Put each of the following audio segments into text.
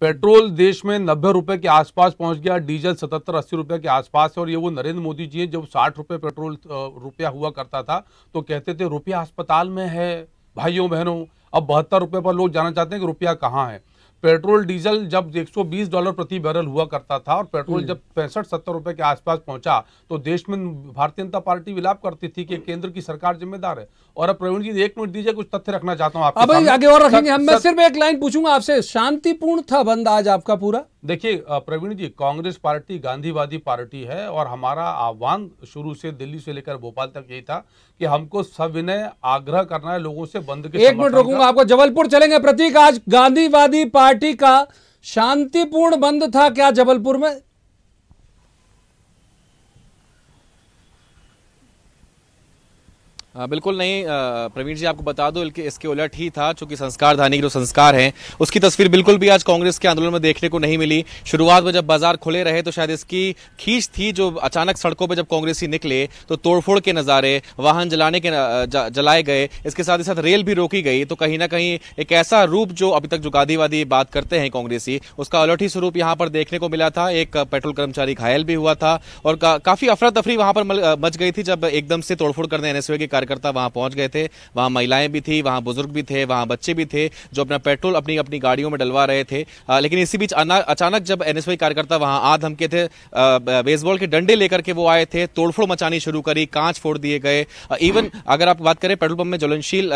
Petrol देश में 90 रुपए के आसपास पहुंच गया, डीजल 77-80 रुपए के आसपास है। और ये वो नरेंद्र मोदी जी हैं, जब 60 रुपए पेट्रोल रुपया हुआ करता था तो कहते थे रुपया अस्पताल में है भाइयों बहनों। अब 72 रुपए पर लोग जानना चाहते हैं कि रुपया कहाँ है। पेट्रोल डीजल जब $120 प्रति बैरल हुआ करता था और पेट्रोल जब 65-70 रुपए के आसपास पहुंचा तो देश में भारतीय जनता पार्टी विलाप करती थी कि केंद्र की सरकार जिम्मेदार है। और अब प्रवीण जी 1 मिनट दीजिए, कुछ तथ्य रखना चाहता हूं आपके सामने। आगे और रखेंगे मैं सिर्फ एक लाइन पूछूंगा आपसे, शांतिपूर्ण था बंद आज आपका पूरा? देखिए प्रवीण जी, कांग्रेस पार्टी गांधीवादी पार्टी है और हमारा आह्वान शुरू से दिल्ली से लेकर भोपाल तक यही था कि हमको सविनय आग्रह करना है लोगों से बंद के। 1 मिनट रोकूंगा आपको, जबलपुर चलेंगे। प्रतीक, आज गांधीवादी पार्टी का शांतिपूर्ण बंद था क्या जबलपुर में? बिल्कुल नहीं प्रवीण जी, आपको बता दो इसके उलट ही था। चूंकि संस्कारधानी के जो संस्कार हैं उसकी तस्वीर बिल्कुल भी आज कांग्रेस के आंदोलन में देखने को नहीं मिली। शुरुआत में जब बाजार खुले रहे तो शायद इसकी खींच थी, जो अचानक सड़कों पे जब कांग्रेसी निकले तो तोड़फोड़ के नजारे, वाहन जलाए गए, इसके साथ ही साथ रेल भी रोकी गई। तो कहीं ना कहीं एक ऐसा रूप जो अभी तक जो गांधीवादी बात करते हैं कांग्रेसी, उसका उलट ही स्वरूप यहाँ पर देखने को मिला था। एक पेट्रोल कर्मचारी घायल भी हुआ था और काफी अफरा तफरी वहां पर मच गई थी जब एकदम से तोड़फोड़ करने एनएसयूआई के कार्यकर्ता वहां पहुंच गए थे। वहां महिलाएं भी थी, वहां बुजुर्ग भी थे, वहां बच्चे भी थे जो अपना पेट्रोल अपनी अपनी गाड़ियों में डलवा रहे थे। लेकिन इसी बीच अचानक जब एनएसयूआई कार्यकर्ता वहां आ धमके थे, बेसबॉल के डंडे लेकर के वो आए थे, तोड़फोड़ मचानी शुरू करी, कांच फोड़ दिए गए। इवन अगर आप बात करें पेट्रोल पंप में ज्वलनशील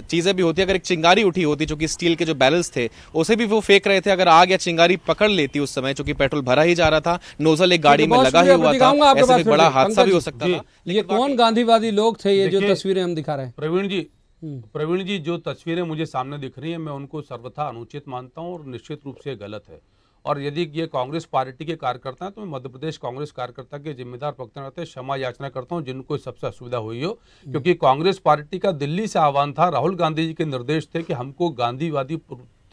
चीजें भी होती है, अगर एक चिंगारी उठी होती जो कि स्टील के जो बैरल्स थे उसे भी वो फेंक रहे थे। अगर आग या चिंगारी पकड़ लेती उस समय, चूंकि पेट्रोल भरा ही जा रहा था, नोजल एक गाड़ी में लगा ही हुआ था, ऐसे एक बड़ा हादसा भी हो सकता था। ये कौन गांधीवादी लोग थे ये जो तस्वीरें हम दिखा रहे हैं? प्रवीण जी, जो तस्वीरें मुझे सामने दिख रही हैं मैं उनको सर्वथा अनुचित मानता हूं और निश्चित रूप से गलत है। और यदि ये कांग्रेस पार्टी के कार्यकर्ता हैं तो मैं मध्य प्रदेश कांग्रेस कार्यकर्ता के जिम्मेदार पक्ष में क्षमा याचना करता हूं जिनको सबसे असुविधा हुई हो, क्योंकि कांग्रेस पार्टी का दिल्ली से आह्वान था, राहुल गांधी जी के निर्देश थे कि हमको गांधीवादी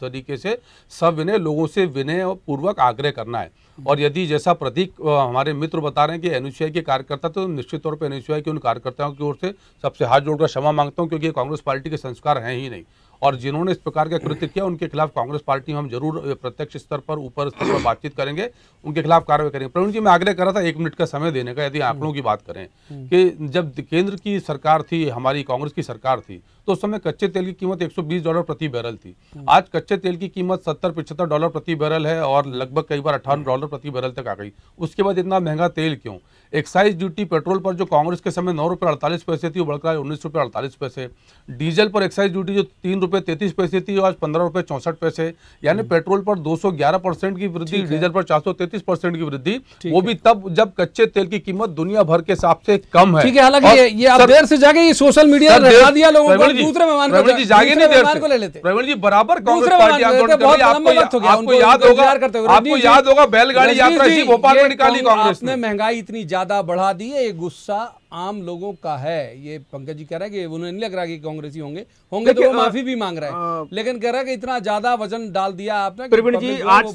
तरीके से सविनय लोगों से विनय पूर्वक आग्रह करना है। और यदि जैसा प्रतीक हमारे मित्र बता रहे हैं कि एनएसयूआई के कार्यकर्ता, तो निश्चित तौर पर एनएसयूआई के उन कार्यकर्ताओं की ओर से सबसे हाथ जोड़कर क्षमा मांगता हूं, क्योंकि कांग्रेस पार्टी के संस्कार हैं ही नहीं। और जिन्होंने इस प्रकार का कृत्य किया उनके खिलाफ कांग्रेस पार्टी में हम जरूर प्रत्यक्ष स्तर पर, ऊपर स्तर पर बातचीत करेंगे, उनके खिलाफ कार्रवाई करेंगे। प्रवीण जी, मैं आग्रह कर रहा था 1 मिनट का समय देने का। यदि आंकड़ों की बात करें कि जब केंद्र की सरकार थी, हमारी कांग्रेस की सरकार थी, तो उस समय कच्चे तेल की कीमत $120 प्रति बैरल थी। आज कच्चे तेल की कीमत $70-75 प्रति बैरल है और लगभग कई बार $58 प्रति बैरल तक आ गई। उसके बाद इतना महंगा तेल क्यों? एक्साइज ड्यूटी पेट्रोल पर जो कांग्रेस के समय ₹9.48 थी, वो बढ़कर ₹19.48। डीजल पर एक्साइज ड्यूटी जो ₹3.33 थी, आज ₹15.64। यानी पेट्रोल पर 211% की वृद्धि, डीजल पर 433% की वृद्धि, वो भी तब जब कच्चे तेल की कीमत दुनिया भर के हिसाब से कम है। ठीक है, हालांकि ये आप देर से जाके ये सोशल मीडिया ने लगा दिया लोगों को, दूसरे मेहमान को जागे नहीं देर से ले लेते। प्रवीण जी, बराबर कांग्रेस पार्टी आपको याद होगा बैलगाड़ी यात्रा इसी भोपाल में निकाली कांग्रेस ने। महंगाई इतनी ज्यादा बढ़ा दी है, ये गुस्सा आम लोगों का है। ये पंकज जी कह रहा है कि उन्हें नहीं लग रहा कि कांग्रेसी होंगे तो वो माफी भी मांग रहे हैं, लेकिन कह रहा है कि इतना ज्यादा वजन डाल दिया आपने। प्रवीण जी, आज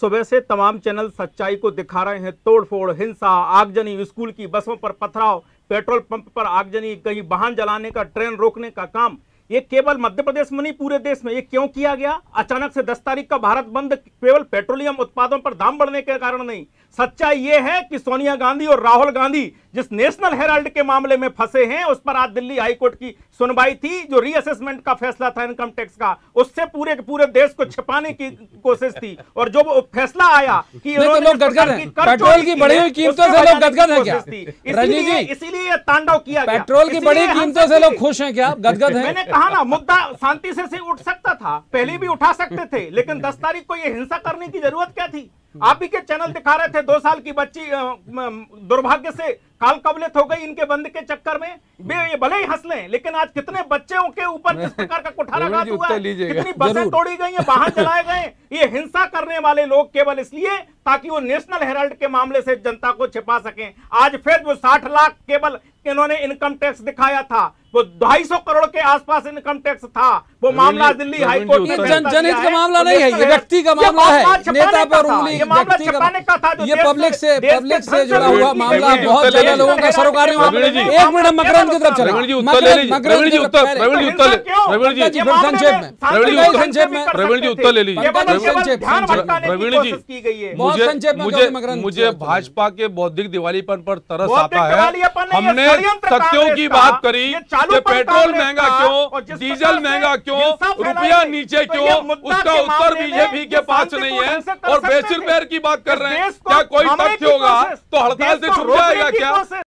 सुबह से तमाम चैनल सच्चाई को दिखा रहे हैं। तोड़फोड़, हिंसा, आगजनी, स्कूल की बसों पर पथराव, पेट्रोल पंप पर आगजनी, कहीं वाहन जलाने का, ट्रेन रोकने का काम, ये केवल मध्य प्रदेश में नहीं पूरे देश में। ये क्यों किया गया? अचानक से 10 तारीख का भारत बंद केवल पेट्रोलियम उत्पादों पर दाम बढ़ने के कारण नहीं। सच्चाई ये है कि सोनिया गांधी और राहुल गांधी जिस नेशनल हेराल्ड के मामले में फंसे हैं, उस पर आज दिल्ली हाईकोर्ट की सुनवाई थी। जो रीअसेसमेंट का फैसला था इनकम टैक्स का, उससे पूरे देश को छिपाने की कोशिश थी। और जो फैसला आया कि पेट्रोल की बढ़ी हुई कीमतों से लोग गदगद हैं क्या? इसीलिए तांडव किया गया। पेट्रोल की बढ़ी कीमतों से लोग खुश हैं क्या, गदगद हैं? मैंने कहा ना, मुद्दा शांति से उठ सकता था, पहले भी उठा सकते थे, लेकिन 10 तारीख को ये हिंसा करने की जरूरत क्या थी? आप ही के चैनल दिखा रहे थे 2 साल की बच्ची दुर्भाग्य से काल कबलित हो गई इनके बंद के चक्कर में। ये भले ही हंस लें, लेकिन आज कितने बच्चों के ऊपर किस प्रकार का कुठाराघात हुआ, कितनी बसें तोड़ी गई हैं, वाहन जलाए गए। ये हिंसा करने वाले लोग केवल इसलिए ताकि वो नेशनल हेराल्ड के मामले से जनता को छिपा सकें। आज फिर वो 60 लाख केवल इन्होंने इनकम टैक्स दिखाया था, वो 250 करोड़ के आसपास इनकम टैक्स था। वो मामला दिल्ली हाई कोर्ट में जनहित का मामला नहीं है, ये व्यक्ति का मामला है। नेता पर उंगली, व्यक्ति का, ये पब्लिक से जुड़ा हुआ मामला। बहुत ज्यादा लोगों का सरोकारी मामला। एक मिनट मकरंद की तरफ चले, प्रवीण जी उत्तर ले लीजिए, प्रवीण जी उत्तर, प्रवीण जी उत्तर, प्रवीण जी संक्षेप में, प्रवीण जी उत्तर ले लीजिए, प्रवीण जी मुझे भाजपा के बौद्धिक दिवालीपन पर तरस आता है। हमने सत्यों की बात करी कि पेट्रोल महंगा क्यों, डीजल महंगा क्यों, रुपया नीचे क्यों, उसका उत्तर बीजेपी के पास नहीं है। और बेसिर पैर की बात कर रहे हैं, क्या कोई तथ्य होगा तो हड़ताल से छूट जाएगा क्या?